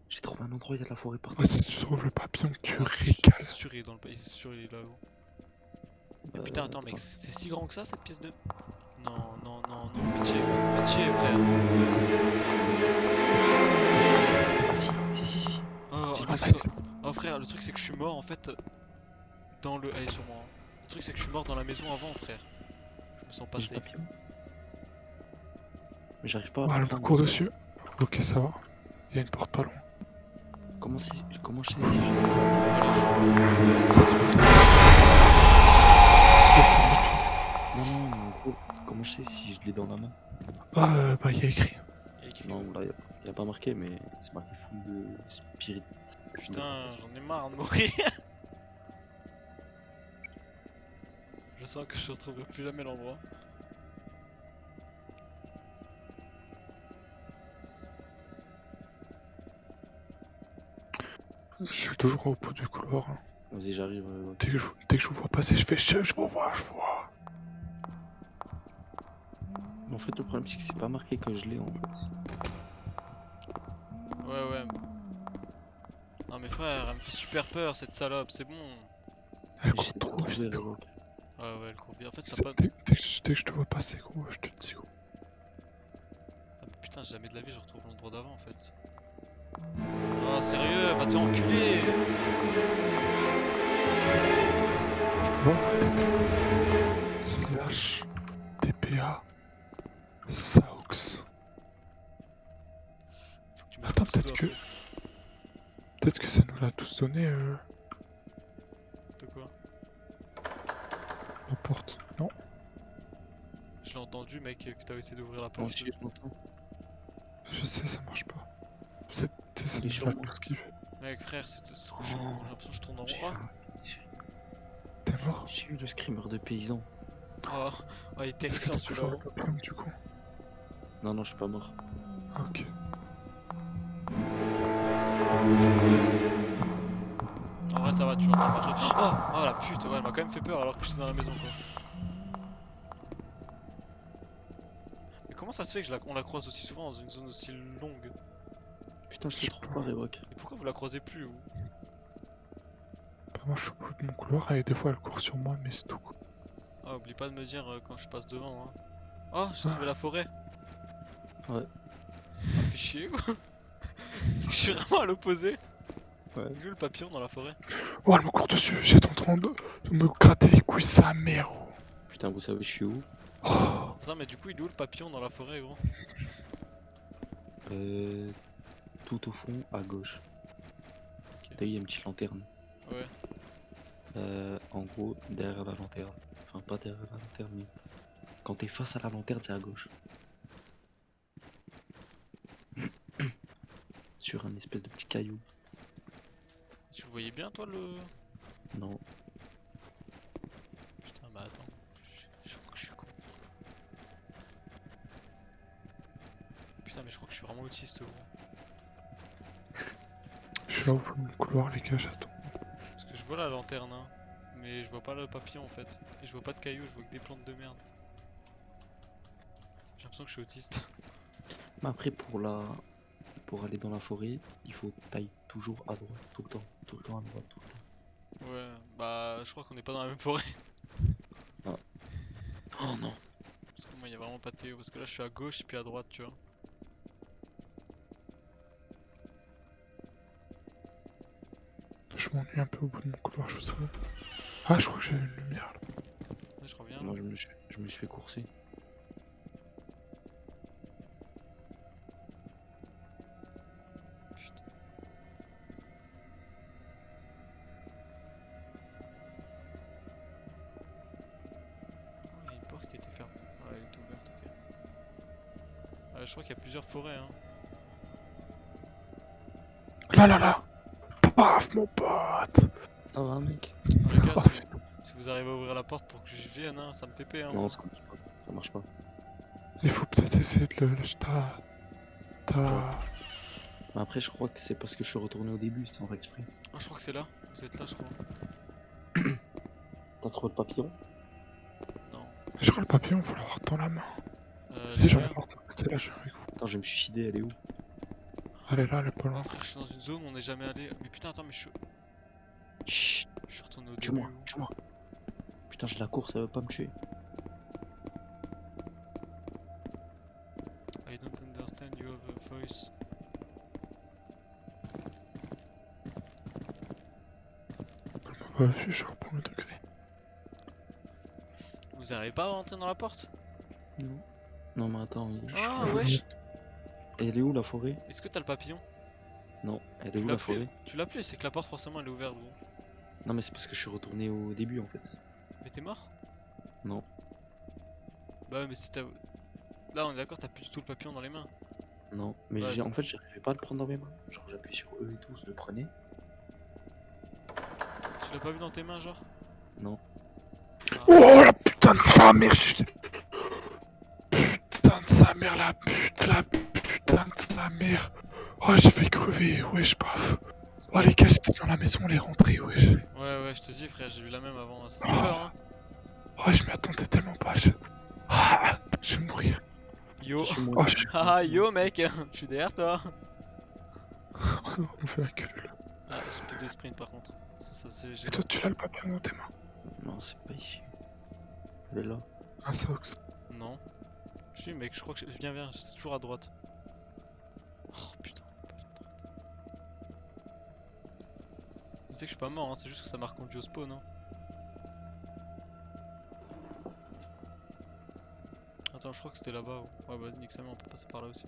C: J'ai trouvé un endroit, il y a de la forêt partout.
B: Ouais, si tu trouves le papillon que tu
A: Ah, c'est
B: régales.
A: sûr, il est dans le pays, c'est sûr, il est là haut. Mais
C: Euh,
A: putain, attends, mec,
C: attends.
A: c'est si grand que ça cette pièce de. Non, non, non, non, pitié, pitié, frère.
C: Ah, si.
A: Oh,
C: J'ai
A: le
B: Ah,
A: truc,
B: nice.
A: oh frère, le truc c'est que je suis mort en fait dans le. Elle est sur moi. Hein. Le truc c'est que je suis mort dans la maison avant, frère. Je me sens pas
C: le
A: safe.
C: papillon. Mais j'arrive pas à
B: Ouais,
C: le
B: elle me
C: prendre.
B: court dessus. Ok, ça va. Il y a une porte pas loin.
C: Comment je sais si
A: Voilà, je suis mort.
C: Non, non, mais en gros, comment je sais si je l'ai dans la main?
B: Ah, bah, il y a écrit.
A: Il y a écrit
C: Non,
A: où?
C: là, y a pas marqué, mais c'est marqué full de spirit.
A: Putain, j'en ai marre de mourir. Je sens que je retrouverai plus jamais l'endroit.
B: Je suis toujours au bout du couloir. Hein.
C: Vas-y, j'arrive.
B: Dès que je vous vois passer, je fais je vous vois, je vous vois.
C: Mais en fait, le problème, c'est que c'est pas marqué que je l'ai en fait.
A: Ouais. Non mais frère, elle me fait super peur cette salope, c'est bon.
B: Elle
C: Et
B: court
C: j'essaie de
B: trop
C: retrouver
B: vite. Gros.
C: Revok.
A: Ouais, elle court vite. En fait, t'as
B: C'est-
A: pas.
B: Dès que je te vois passer, gros, je te le dis, gros.
A: Ah, mais putain, jamais de la vie je retrouve l'endroit d'avant en fait. Oh, sérieux, va te faire enculer!
B: Bon. Slash TPA Saux.
A: Faut que tu me
B: Attends,
A: retrouves sous
B: peut-être peut-être que ça nous l'a tous donné
A: De quoi?
B: la porte. Non.
A: Je l'ai entendu, mec, que t'avais essayé d'ouvrir la
C: Moi
A: porte.
C: aussi, je l'entends.
B: Je sais, ça marche pas. Peut-être ça
C: Il est
B: nous
C: sur
B: l'a
C: moi.
B: tous kiffé.
A: Mec, frère, c'est trop chiant. J'ai l'impression que je tourne en rond.
B: T'es mort?
C: J'ai eu le screamer de paysan.
A: Oh, il est
B: Est-ce que
A: terrifiant
B: t'as
A: celui-là.
B: toujours le
A: Hein.
B: papillon du coup?
C: Non, non, je suis pas mort.
B: Ok.
A: En vrai, ça va, tu l'entends marcher. Oh, la pute, ouais, elle m'a quand même fait peur alors que j'étais dans la maison, quoi. Mais comment ça se fait que on la croise aussi souvent dans une zone aussi longue?
C: Putain, je
B: Je
C: te
B: sais
C: trouve
B: pas.
C: pas, Revok.
A: Et pourquoi vous la croisez plus, vous?
B: Bah, moi je suis au bout de mon couloir et des fois elle court sur moi, mais c'est tout quoi.
A: Ah, oublie pas de me dire quand je passe devant, hein. Oh, j'ai trouvé la forêt.
C: Ouais.
A: Ah, fait chier, quoi. C'est que je suis vraiment à l'opposé.
C: Ouais.
A: Il est où le papillon dans la forêt?
B: Oh, elle me court dessus, j'étais en train de me gratter les couilles, sa mère. Oh.
C: Putain, vous savez, je suis où?
B: Oh.
A: Putain, mais du coup, il est où le papillon dans la forêt, gros?
C: Tout au fond, à gauche.
A: Ok.
C: T'as vu, il y a une petite lanterne.
A: Ouais.
C: En gros, derrière la lanterne. Enfin, pas derrière la lanterne, mais quand t'es face à la lanterne, c'est à gauche. Sur un espèce de petit caillou.
A: Tu voyais bien, toi, le.
C: Non.
A: Putain, bah attends. Je crois que je suis con. Putain, mais je crois que je suis vraiment autiste, gros.
B: Je suis là au bout de mon couloir, les gars, j'attends.
A: Parce que je vois la lanterne, hein. Mais je vois pas le papillon en fait. Et je vois pas de cailloux, je vois que des plantes de merde. J'ai l'impression que je suis autiste.
C: Mais après, pour aller dans la forêt, il faut tailler toujours à droite, tout le temps. Tout le temps à droite, tout le temps.
A: Ouais, bah je crois qu'on est pas dans la même forêt.
C: Oh non.
A: Parce que moi il y a vraiment pas de cailloux. Parce que là je suis à gauche et puis à droite, tu vois.
B: Je m'ennuie un peu au bout de mon couloir, je sais pas. Ah, je crois que j'ai une lumière là.
A: Là, je reviens là.
C: Moi, je me suis fait courser.
A: Putain. Oh, il y a une porte qui a été fermée. Ah, elle est ouverte, ok. Ah, je crois qu'il y a plusieurs forêts, hein.
B: Là, là, là. Paf, mon pote.
C: Ça va, mec?
A: Les gars,
B: Oh,
A: si vous arrivez à ouvrir la porte pour que je vienne, hein, ça me TP, hein.
C: Non,
A: moi.
C: ça marche pas. Ça marche pas.
B: il faut peut-être essayer de le lâcher ta...
C: Mais après, je crois que c'est parce que je suis retourné au début, sans faire exprès.
A: Ah, je crois que c'est là. Vous êtes là, je crois.
C: T'as trouvé le papillon?
A: Non.
B: Je crois le papillon, faut l'avoir dans la main.
A: Les
B: Si j'en ai
A: gars.
B: porte, restez là, je suis avec vous.
C: Attends, je vais me suicider, elle est où?
B: Elle est là, elle est pas
A: Oh
B: loin.
A: frère, je suis dans une zone où on n'est jamais allé. Mais putain, attends, mais
C: Chut,
A: je suis retourné au début.
C: tue-moi, tue-moi. Putain, j'ai la course, elle veut pas me tuer.
A: I don't understand you have a voice.
B: Elle m'a pas vu, je reprends le degré.
A: Vous arrivez pas à rentrer dans la porte?
C: Non. Non, mais attends,
A: Ah, wesh!
C: elle est où la forêt?
A: Est-ce que t'as le papillon?
C: Non, elle est
A: Tu
C: où
A: l'as
C: la
A: plus?
C: forêt?
A: Tu l'as plus, c'est que la porte forcément elle est ouverte, gros.
C: Non, mais c'est parce que je suis retourné au début en fait.
A: Mais t'es mort?
C: Non.
A: Bah ouais, mais si t'as. Là, on est d'accord, t'as plus du tout le papillon dans les mains.
C: Non, mais
A: Ouais,
C: en fait, j'arrivais pas à le prendre dans mes mains. Genre, j'appuie sur E et tout, je le prenais.
A: Tu l'as pas vu dans tes mains, genre?
C: Non.
A: Ah.
B: Oh la putain de sa mère, putain de sa mère, la putain de sa mère. Oh, j'ai fait crever, wesh, paf. Oh, les gars, j'étais dans la maison, on est rentrés, wesh.
A: Ouais, ouais, je te dis, frère, j'ai vu la même avant, ça fait peur, hein.
B: Oh, je m'y attendais tellement pas, Ah, je vais mourir.
A: Yo!
C: Je suis
B: Oh,
C: mort.
B: je suis...
A: Ah, yo, mec! Je suis derrière toi!
B: On fait la queue,
A: Ah, j'ai plus de sprint par contre. Ça c'est.
B: Et toi, tu l'as le papillon dans tes mains.
C: Non, c'est pas ici. Elle est là.
B: Un sox.
A: Non. Je suis, mec, je crois que. Viens, viens, c'est toujours à droite. Oh putain, pas à droite. Tu sais que je suis pas mort, hein, c'est juste que ça m'a reconduit au spawn, hein. Attends, je crois que c'était là-bas. Ouais, vas-y, nique sa mère, on peut passer par là aussi.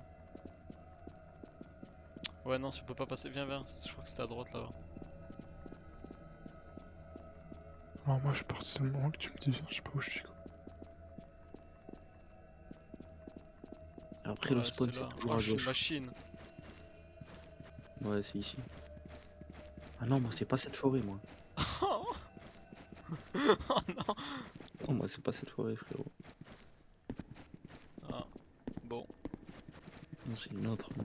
A: Ouais, non, si on peut pas passer, viens, viens, je crois que c'était à droite là-bas.
B: Alors, moi, je suis parti le moment que tu me dis, je sais pas où je suis. Quoi.
C: Après, le
A: Ouais,
C: spawn,
A: c'est
C: c'est
A: là.
C: toujours
A: Oh,
C: à
A: je suis une
C: gauche.
A: machine.
C: Ouais, c'est ici. Ah non, moi, c'est pas cette forêt, moi.
A: Oh non!
C: Non, moi, c'est pas cette forêt, frérot.
A: Ah, bon.
C: Non, c'est une autre. Moi.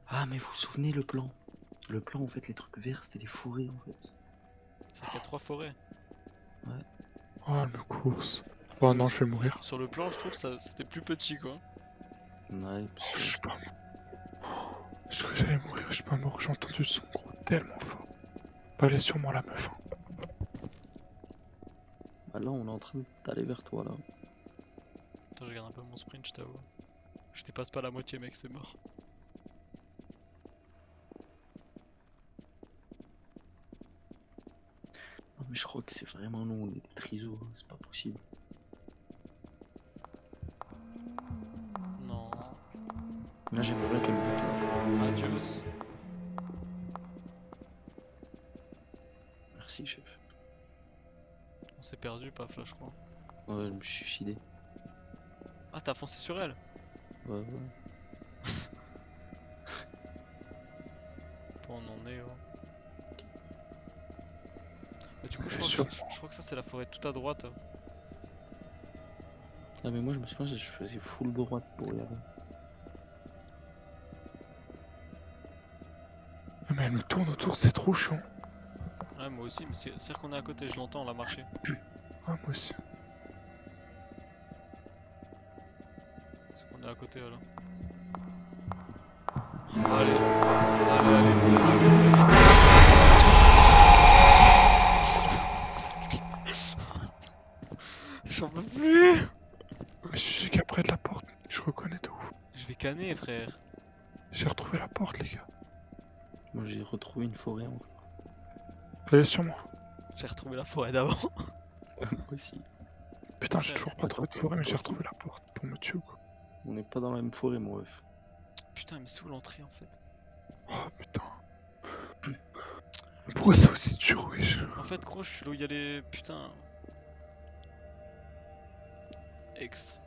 C: Ah, mais vous vous souvenez le plan? Le plan, en fait, les trucs verts, c'était des forêts, en fait.
A: C'est qu'il y a 3 forêts.
B: Oh, elle me course. Oh non, je vais mourir.
A: Sur le plan, je trouve ça c'était plus petit quoi.
C: Ouais, parce
B: Oh,
C: que...
B: je suis pas mort. Je crois que j'allais mourir, je suis pas mort. J'ai entendu le son gros tellement fort. Bah, elle est sûrement la meuf. Hein.
C: Ah, là, on est en train d'aller vers toi, là.
A: Attends, je garde un peu mon sprint, je t'avoue. Je dépasse pas la moitié, mec, c'est mort.
C: Non, mais je crois que c'est vraiment nous, on est des trisos, hein, c'est pas possible.
A: Non.
C: Là, j'aimerais bien qu'elle me bute, là.
A: Adios.
C: Merci, chef.
A: On s'est perdu, paf là, je crois.
C: Ouais, je me suis suicidé.
A: Ah, t'as foncé sur elle?
C: Ouais, ouais.
A: Bon, on en est. Bah, du coup,
B: Je suis
A: je crois que ça, c'est la forêt tout à droite.
C: Ah, mais moi, je me souviens, je faisais full droite pour y aller.
B: Ah, mais elle me tourne autour, c'est trop chiant.
A: Ouais, moi aussi, mais c'est-à-dire qu'on est à côté, je l'entends, on l'a marché.
B: Ah, moi aussi.
A: C'est qu'on est à côté, là. Allez, allez, tu es J'en peux plus.
B: Mais je suis qu'après de la porte, mec, je reconnais de ouf.
A: Je vais canner, frère.
B: J'ai retrouvé la porte, les gars.
C: Moi j'ai retrouvé une forêt encore.
B: Elle est sur moi.
A: J'ai retrouvé la forêt d'avant.
C: Moi aussi.
B: Putain, j'ai
A: Frère,
B: toujours pas trouvé de forêt, mais j'ai retrouvé la porte pour me tuer ou quoi.
C: On n'est pas dans la même forêt, mon ref.
A: Putain, mais c'est où l'entrée en fait?
B: Oh putain. Pourquoi c'est aussi dur, wesh?
A: En fait, gros, je suis là où il y a les. Putain. Ex.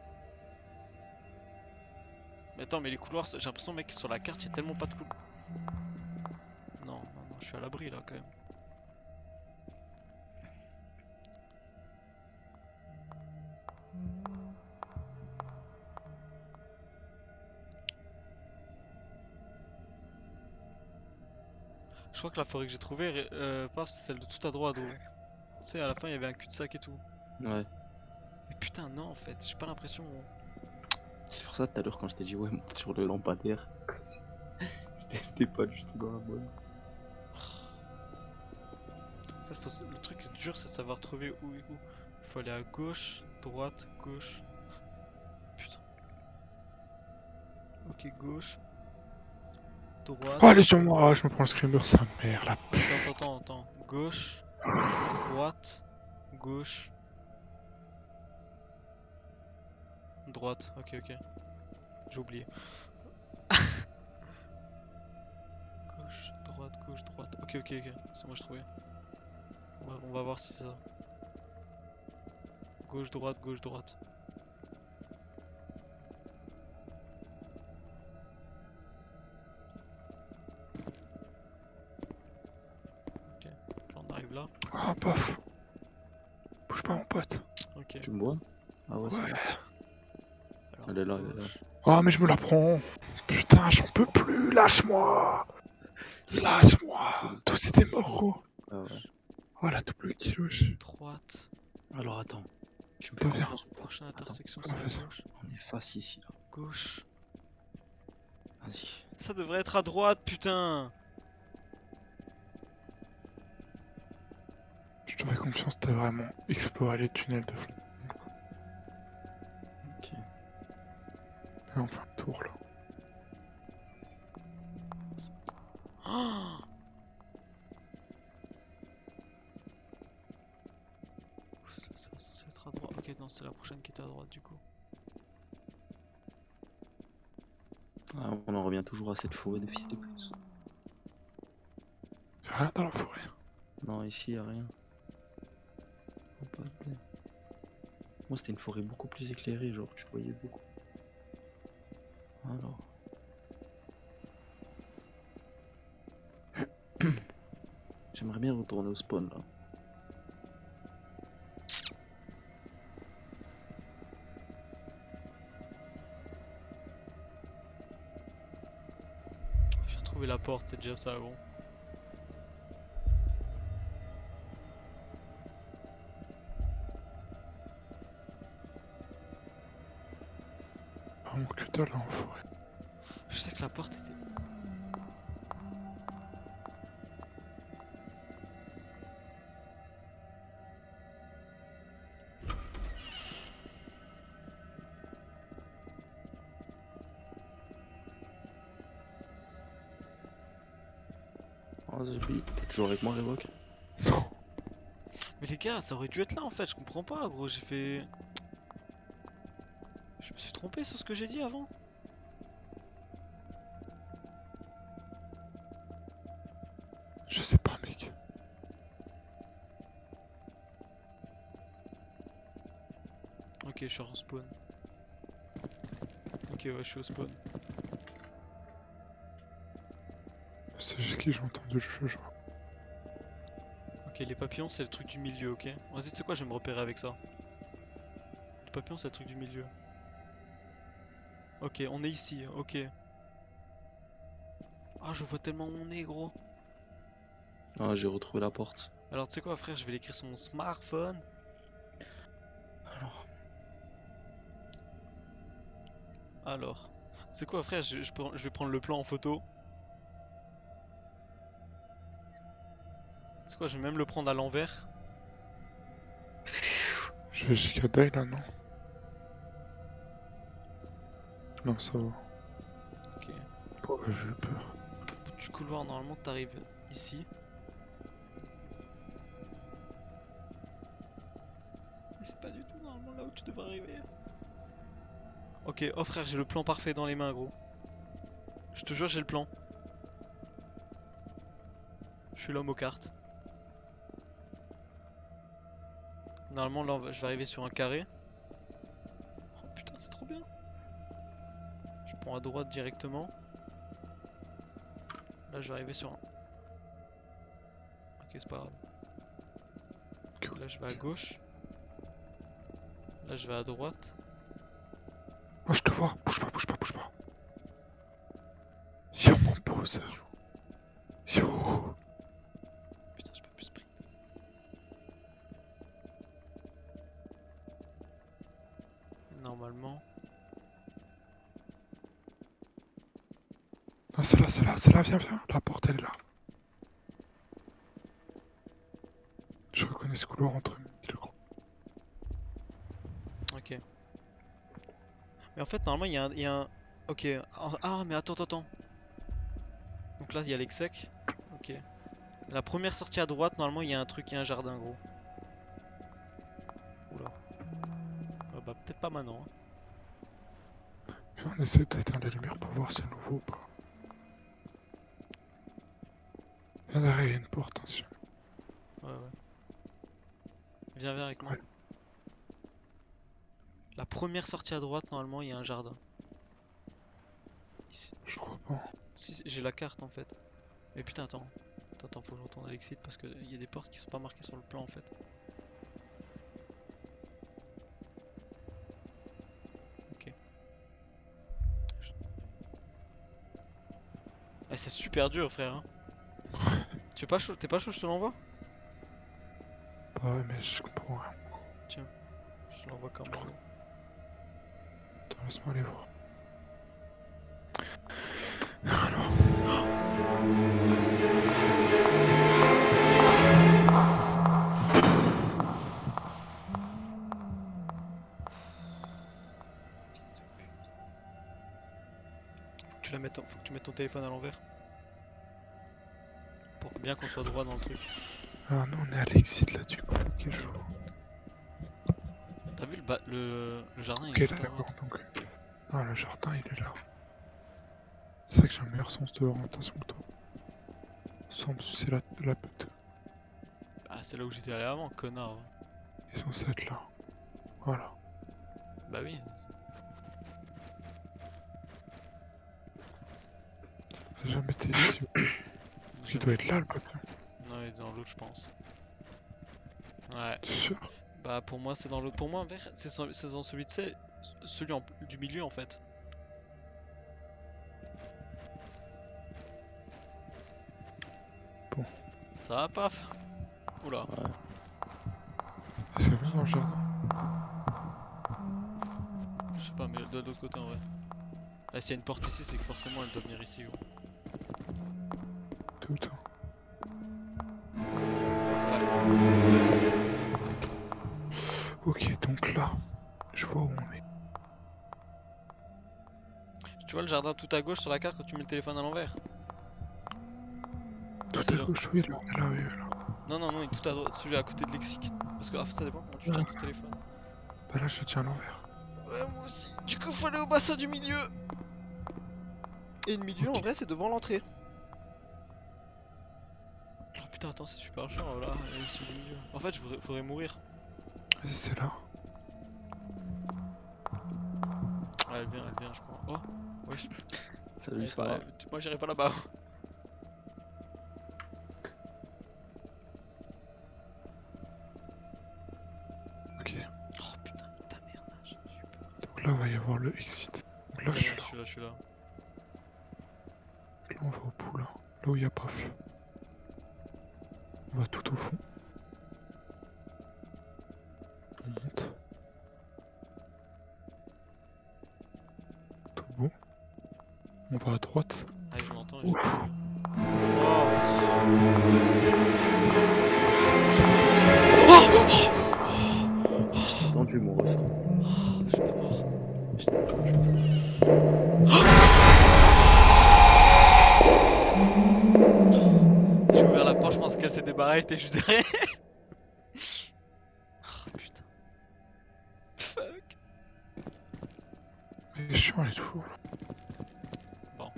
A: Mais attends, mais les couloirs, j'ai l'impression, mec, sur la carte, il y a tellement pas de couloirs. Non, non, non, je suis à l'abri là quand même. Je crois que la forêt que j'ai trouvée, paf, c'est celle de tout à droite, gros. Tu sais, à la fin, il y avait un cul-de-sac et tout.
C: Ouais.
A: Mais putain, non, en fait, j'ai pas l'impression.
C: C'est pour ça tout à l'heure quand je t'ai dit ouais monte sur le lampadaire. C'était pas du tout dans la bonne.
A: En fait, le truc dur, c'est de savoir trouver où est où. Faut aller à gauche, droite, gauche. Putain. Ok, gauche. Droite.
B: Oh, elle est sur moi, je me prends le screamer, sa mère, la
A: Attends. Gauche, droite, gauche. Droite, ok. J'ai oublié. Gauche, droite. Ok. C'est moi, je trouvais. On va voir si c'est ça. Gauche, droite. Ok, j'en arrive là.
B: Oh, paf. Bouge pas, mon pote.
A: Ok.
C: Tu me vois? Ah ouais, c'est
B: Ouais.
C: bon.
A: Alors,
C: Elle est là, elle est là.
A: gauche.
B: Oh, mais je me la prends. Putain, j'en peux plus, lâche-moi. Lâche-moi. Tous c'était mort, gros.
C: Ah ouais.
B: Oh, la double kill, wesh.
A: Droite.
C: Alors attends. Tu me
B: Toi,
C: fais
B: viens.
C: confiance ou pas?
A: Prochaine
C: Attends,
A: intersection,
B: Ouais,
A: c'est la
B: vas-y.
A: gauche.
C: on est face ici là.
A: Gauche.
C: Vas-y.
A: Ça devrait être à droite, putain.
B: Je te fais confiance, t'as vraiment exploré les tunnels de flics.
C: Ok.
B: Et on fait un tour, là.
A: Oh, ça c'est censé être à droite. Ok, non, c'est la prochaine qui était à droite du coup.
C: Ah, on en revient toujours à cette forêt de fils de pute.
B: Y'a rien dans la forêt.
C: Non, ici y a rien. Oh, bordel. Moi c'était une forêt beaucoup plus éclairée, genre tu voyais beaucoup. Alors. J'aimerais bien retourner au spawn là.
A: J'ai retrouvé la porte, c'est déjà ça, gros.
B: Vraiment que dalle, là, en forêt.
A: Je sais que la porte était.
C: Oh The Beat, t'es toujours avec moi Revoke?
B: Non.
A: Mais les gars, ça aurait dû être là en fait, je comprends pas, gros. J'ai fait. Je me suis trompé sur ce que j'ai dit avant.
B: Je sais pas, mec.
A: Ok, je suis en spawn. Ok, ouais, je suis au spawn.
B: C'est juste qui j'ai entendu le jeu, genre.
A: Ok, les papillons, c'est le truc du milieu, ok? Vas-y, tu sais quoi, je vais me repérer avec ça. Les papillons, c'est le truc du milieu. Ok, on est ici, ok. Ah, je vois tellement où on est, gros.
C: Ah, j'ai retrouvé la porte.
A: Alors, tu sais quoi, frère, je vais l'écrire sur mon smartphone.
C: Alors.
A: Alors. C'est quoi, frère? Je vais prendre le plan en photo. C'est quoi? Je vais même le prendre à l'envers.
B: Je vais jusqu'à Die là, non? Non, ça va.
A: Ok.
B: Oh, j'ai eu peur.
A: Au bout du couloir, normalement, t'arrives ici. Mais c'est pas du tout normalement là où tu devrais arriver. Ok, oh frère, j'ai le plan parfait dans les mains, gros. Je te jure, j'ai le plan. Je suis l'homme aux cartes. Normalement, là, je vais arriver sur un carré. Oh putain, c'est trop bien. Je prends à droite directement. Là, je vais arriver sur un. Ok, c'est pas grave. Là, je vais à gauche. Là, je vais à droite.
B: Oh, je te vois. Bouge pas, bouge pas, bouge pas. Yo, mon pose. Yo.
A: Putain, je peux plus sprint. Normalement.
B: Non, c'est là, viens, viens. La porte, elle est là. Je reconnais ce couloir entre le gros.
A: Ok. Mais en fait, normalement, il y a un. Ok. Ah, mais attends, attends, attends. Donc là, il y a l'exec. Ok. La première sortie à droite, normalement, il y a un truc, il y a un jardin, gros. Oula. Ah bah, peut-être pas maintenant, hein.
B: Viens, on essaie d'éteindre les lumières pour voir si c'est nouveau ou pas. Viens derrière, il y a une porte, attention.
A: Ouais, ouais. Viens, viens avec moi.
B: Ouais.
A: La première sortie à droite, normalement, il y a un jardin. Ici.
B: Je crois pas.
A: Si, j'ai la carte, en fait. Mais putain, attends. Attends, attends, faut que je retourne à l'exit parce qu'il y a des portes qui sont pas marquées sur le plan, en fait. Ok. Eh, c'est super dur, frère, hein. Tu es pas chaud? T'es pas chaud, je te l'envoie?
B: Bah ouais, mais je comprends rien.
A: Tiens, je te l'envoie quand même.
B: Attends, laisse-moi aller voir. Alors.
A: Fils de pute. Faut que tu mettes ton téléphone à l'envers. Pour bien qu'on soit droit dans le truc.
B: Ah non, on est à l'exit là du coup. Ok, je vois.
A: T'as vu le jardin, il
B: Ok,
A: est
B: là
A: tout à
B: d'accord,
A: droite.
B: donc. Ah, le jardin il est là. C'est vrai que j'ai un meilleur sens de l'orientation que toi. Semble c'est la pute.
A: Ah, c'est là où j'étais allé avant, connard.
B: Il est censé être là. Voilà.
A: Bah oui.
B: J'ai jamais été ici. Il doit être là le papillon.
A: Non, il est dans l'autre, je pense. Ouais.
B: T'es sûr?
A: Bah pour moi, c'est dans l'autre. Pour moi, c'est dans celui de celui du milieu en fait.
B: Bon.
A: Ça va, paf? Oula.
C: Ouais.
B: Est-ce qu'il y a quelqu'un dans le jardin?
A: Je sais pas, mais de l'autre côté en vrai. Ah, s'il y a une porte ici, c'est que forcément elle doit venir ici, gros.
B: Tout le temps. Ok, donc là, je vois où on est.
A: Tu vois le jardin tout à gauche sur la carte quand tu mets le téléphone à l'envers?
B: Tout
A: C'est
B: à
A: là.
B: gauche, oui, là, on est là, oui, là.
A: Non, non, non, il est tout à droite, celui à côté de Lexique. Parce que en fait, ça dépend comment tu tiens ton téléphone.
B: Bah là, je le tiens à l'envers.
A: Ouais, moi aussi. Du coup, faut aller au bassin du milieu. Et le milieu, en
B: Ok.
A: vrai, c'est devant l'entrée. Oh putain, attends, c'est super chiant là, elle est sur le milieu. En fait, faudrait mourir.
B: Vas-y, c'est là.
A: Ah, elle vient, je crois. Oh, wesh.
C: Salut, ça va?
A: Moi, j'irai pas là-bas.
B: Ok.
A: Oh putain, ta merde, là, j'ai eu peur.
B: Donc là, il va y avoir le exit. Donc là,
A: Ouais,
B: je suis
A: non,
B: là.
A: je suis là.
B: Là, on va au bout, là. Là où il y a paf. On va tout au fond. On monte. Tout beau. va à droite.
A: Ah, je l'entends.
B: Ouf.
C: J'ai entendu mon ressort.
A: Je suis pas mort.
C: J'ai entendu.
A: J'ai ouvert la porte, je pense qu'elle s'est débarrassée, elle était juste derrière. Oh, putain. Fuck.
B: Mais chiant, elle est toujours là.
A: Bon.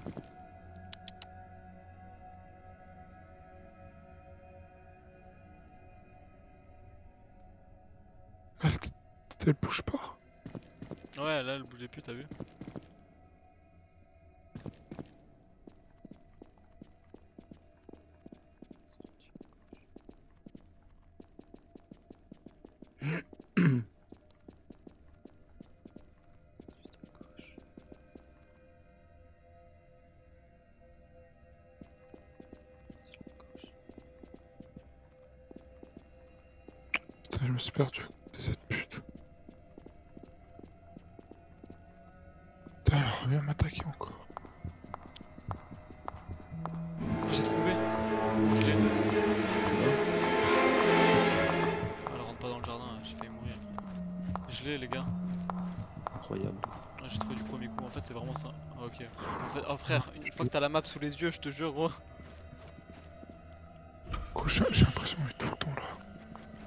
B: Elle bouge pas.
A: Ouais, là, elle bougeait plus, t'as vu?
B: Putain, je me suis perdu à cause de cette pute. Putain, elle revient m'attaquer encore.
A: Ah, j'ai trouvé. C'est bon, je l'ai. Elle rentre pas dans le jardin, j'ai failli mourir. Je l'ai, les gars.
C: Incroyable.
A: Ah, j'ai trouvé du premier coup, en fait, c'est vraiment ça. Ah, ok. En fait, oh frère, une fois que t'as la map sous les yeux, je te jure, gros.
B: Gros, j'ai l'impression qu'elle est tout le temps là.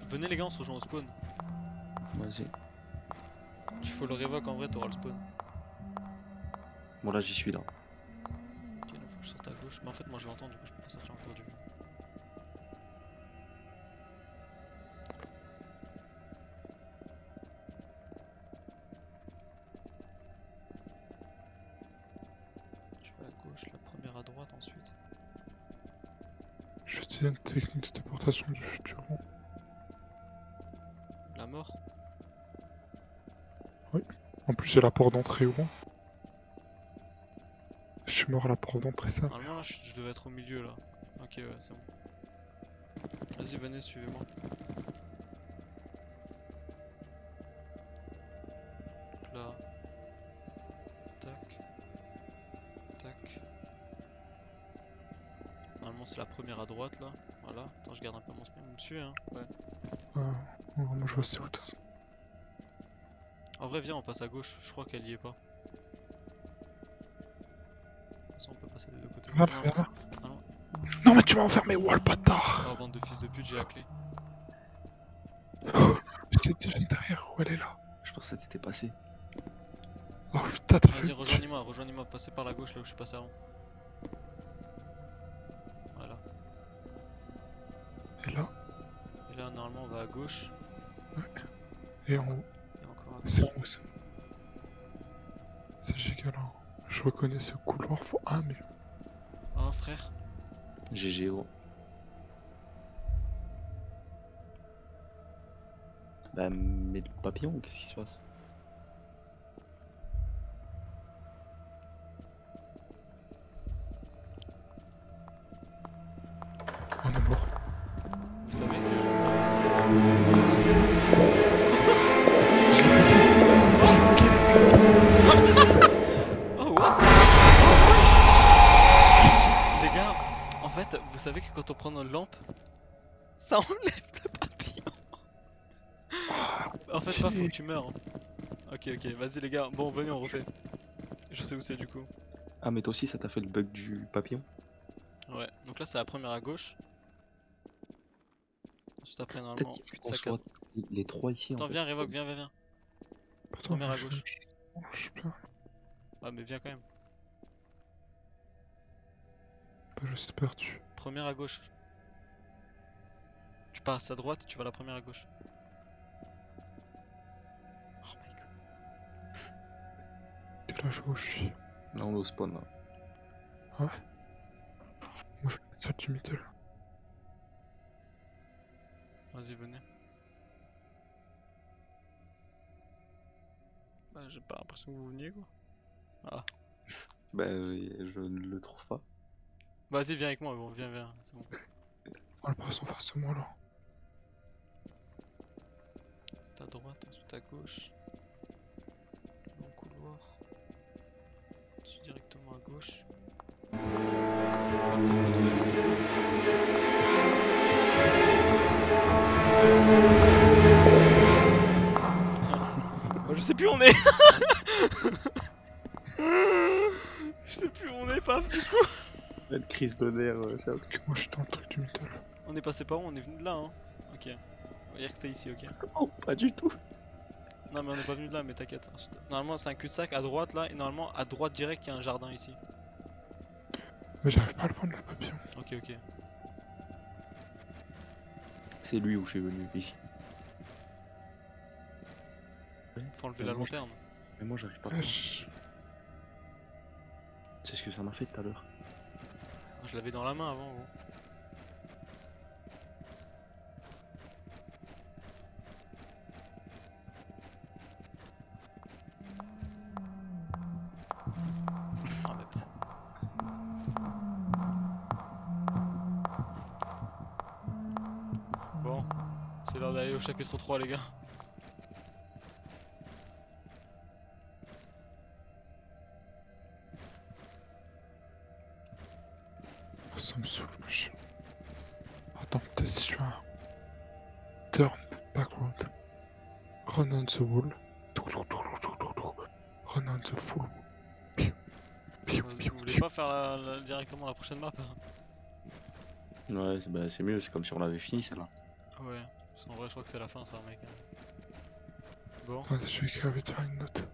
A: Venez, les gars, on se rejoint au spawn.
C: Vas-y.
A: Tu faut le révoque en vrai, t'auras le spawn.
C: Bon, là, j'y suis là.
A: Ok, là, faut que je sorte à gauche. Mais en fait, moi je l'entends, du coup, je peux pas sortir encore du coup. Je vais à gauche, la première à droite ensuite.
B: Je vais utiliser une technique de téléportation du futur.
A: La mort.
B: En plus, j'ai la porte d'entrée haut. Je suis mort à la porte d'entrée, ça.
A: Normalement, là, je devais être au milieu là. Ok, ouais, c'est bon. Vas-y, venez, suivez-moi. Donc là. Tac. Tac. Normalement, c'est la première à droite là. Voilà. Attends, je garde un peu mon spin. Vous me suivez, hein? Ouais.
B: Moi, je vois c'est où de toute façon.
A: En vrai, viens, on passe à gauche. Je crois qu'elle y est pas. De toute façon, on peut passer des deux côtés.
B: Viens là,
A: Non,
B: viens
A: non,
B: là.
A: ah non.
B: Non, mais tu m'as enfermé, oh le bâtard!
A: Oh, bande de fils de pute, j'ai la clé.
B: Je l'ai dit derrière, où elle est là?
C: Je pense que ça t'était passé.
B: Oh putain, t'as
A: Vas-y,
B: fait.
A: rejoignez-moi, passez par la gauche là où je suis passé avant. Voilà.
B: Et là,
A: Et là, normalement, on va à gauche.
B: et en haut.
A: Et encore à
B: C'est
A: gauche.
B: en haut, ça. C'est giga là. Je reconnais ce couloir. Faut... Ah, mais.
A: Oh, frère.
C: GG, gros. Bah, mais le papillon, qu'est-ce qui se passe?
B: On est mort.
A: Vous savez que. Oh, what? Oh, wesh. Les gars, en fait, vous savez que quand on prend notre lampe, ça enlève le papillon. En fait, pas, faut que tu meurs. Ok, ok, vas-y, les gars. Bon, venez, on refait. Je sais où c'est du coup.
C: Ah, mais toi aussi, ça t'a fait le bug du papillon?
A: Ouais, donc là, c'est la première à gauche. Ensuite, après,
C: Peut-être
A: normalement,
C: qu'il faut qu'on
A: cul-de-sac à
C: soit les trois ici, en
A: Attends,
C: fait.
A: viens, révoque, viens.
B: Attends,
A: Première à
B: mais
A: gauche.
B: je sais pas.
A: Ah, mais viens quand même.
B: Bah, je suis perdu.
A: Première à gauche. Tu passes à droite, tu vas à la première à gauche. Oh my god.
B: Et là, je vois où je suis.
C: Là, on est au spawn, là.
B: Ah ouais? Moi, je fais ça du middle.
A: Vas-y, venez. Bah, j'ai pas l'impression que vous veniez quoi. Ah.
C: Bah, je ne le trouve pas.
A: Vas-y, viens avec moi, bon, viens, c'est bon.
B: Oh, elle passe en face de moi là.
A: C'est à droite, ensuite à gauche. Long couloir. Je suis directement à Gauche. Je sais plus où on est. Je sais plus où on est, paf, du coup.
C: Une crise de nerfs, c'est un
B: Ok, moi je suis dans le truc du middle.
A: On est passé par où? On est venu de là, hein. Ok. On va dire que c'est ici, ok.
C: Oh, pas du tout.
A: Non, mais on est pas venu de là, mais t'inquiète. Ensuite, normalement, c'est un cul-de-sac à droite là, et normalement, à droite direct, il y a un jardin ici.
B: Mais j'arrive pas à le prendre le papillon.
A: Ok, ok.
C: C'est lui où je suis venu, ici.
A: Faut enlever
C: Mais
A: la
C: moi,
A: lanterne.
C: Mais moi j'arrive pas à prendre.
B: Wesh.
C: C'est ce que ça m'a fait tout à l'heure.
A: Je l'avais dans la main avant, gros. Ah, mais pas. Bon, c'est l'heure d'aller au chapitre 3, les gars.
B: Ça me saoule, wesh. Attends, peut-être si je fais un turn backward. Run on the wall. Run on the full. Piou. Piou, piou,
A: Vous voulez
B: piou.
A: pas faire directement la prochaine map?
C: Ouais, c'est mieux, c'est comme si on l'avait fini celle-là.
A: Ouais, parce qu'en vrai, je crois que c'est la fin, ça, mec. Bon.
B: Attendez, je vais écrire vite faire une note.